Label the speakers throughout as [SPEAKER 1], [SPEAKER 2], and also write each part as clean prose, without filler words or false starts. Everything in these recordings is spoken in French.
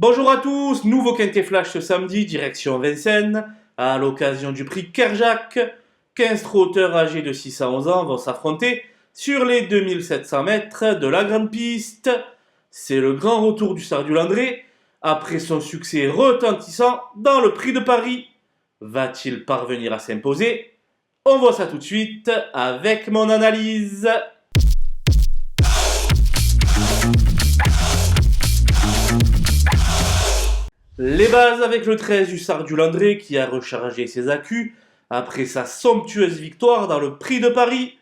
[SPEAKER 1] Bonjour à tous, nouveau Quintet Flash ce samedi, direction Vincennes, à l'occasion du prix Kerjak. 15 trotteurs âgés de 6 à 11 ans vont s'affronter sur les 2700 mètres de la grande piste. C'est le grand retour du Sardu-Landré, après son succès retentissant dans le prix de Paris. Va-t-il parvenir à s'imposer? On voit ça tout de suite avec mon analyse. Les bases avec le 13 du Sardu-Landré qui a rechargé ses accus après sa somptueuse victoire dans le prix de Paris.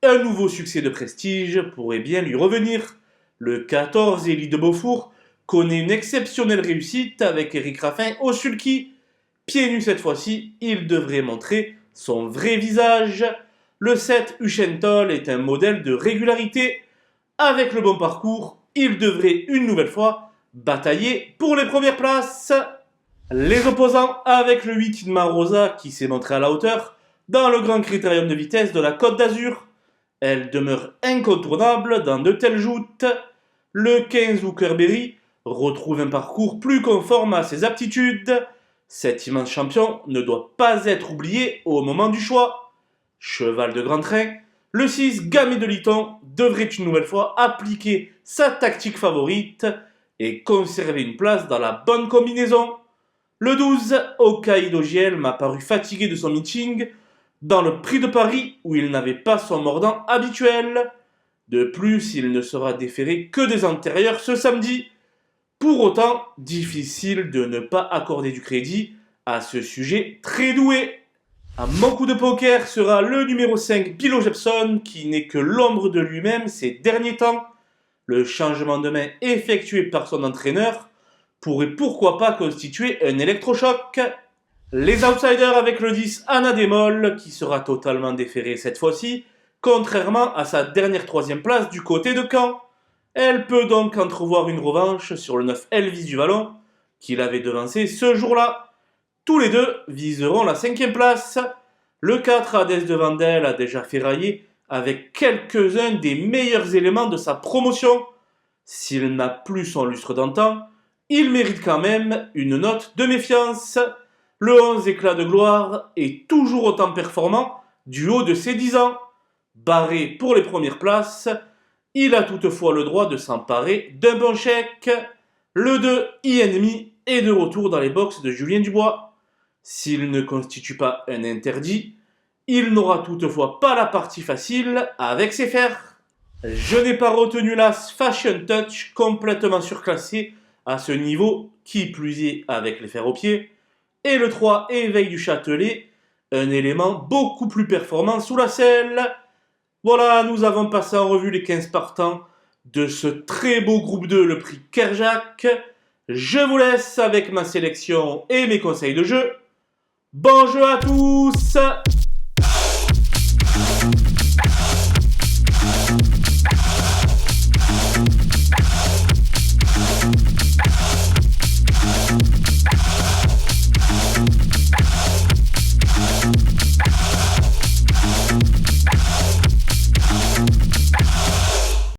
[SPEAKER 1] Un nouveau succès de prestige pourrait bien lui revenir. Le 14 Élie de Beaufour connaît une exceptionnelle réussite avec Eric Raffin au sulky. Pieds nus cette fois-ci, il devrait montrer son vrai visage. Le 7 Uchentol est un modèle de régularité. Avec le bon parcours, il devrait une nouvelle fois batailler pour les premières places. Les opposants avec le 8 Inma Rosa qui s'est montré à la hauteur dans le grand critérium de vitesse de la Côte d'Azur. Elle demeure incontournable dans de telles joutes. Le 15 Hookerberry retrouve un parcours plus conforme à ses aptitudes. Cet immense champion ne doit pas être oublié au moment du choix. Cheval de grand train, le 6 Gamay de Liton devrait une nouvelle fois appliquer sa tactique favorite et conserver une place dans la bonne combinaison. Le 12 Hokkaido Giel m'a paru fatigué de son meeting dans le prix de Paris où il n'avait pas son mordant habituel. De plus, il ne sera déféré que des antérieurs ce samedi. Pour autant, difficile de ne pas accorder du crédit à ce sujet très doué. À mon coup de poker sera le numéro 5 Bilo Jepson qui n'est que l'ombre de lui-même ces derniers temps. Le changement de main effectué par son entraîneur pourrait pourquoi pas constituer un électrochoc. Les outsiders avec le 10 Anna Demol qui sera totalement déférée cette fois-ci, contrairement à sa dernière troisième place du côté de Caen. Elle peut donc entrevoir une revanche sur le 9 Elvis du Vallon qui l'avait devancé ce jour-là. Tous les deux viseront la 5e place. Le 4 Hadès de Vandel a déjà ferraillé avec quelques-uns des meilleurs éléments de sa promotion. S'il n'a plus son lustre d'antan, il mérite quand même une note de méfiance. Le 11 Éclat de gloire est toujours autant performant du haut de ses 10 ans. Barré pour les premières places, il a toutefois le droit de s'emparer d'un bon chèque. Le 2 Ennemi est de retour dans les boxes de Julien Dubois. S'il ne constitue pas un interdit, il n'aura toutefois pas la partie facile avec ses fers. Je n'ai pas retenu l'As Fashion Touch, complètement surclassé à ce niveau, qui plus est avec les fers aux pieds. Et le 3 Éveil du Châtelet, un élément beaucoup plus performant sous la selle. Voilà, nous avons passé en revue les 15 partants de ce très beau groupe 2, le prix Kerjak. Je vous laisse avec ma sélection et mes conseils de jeu. Bon jeu à tous!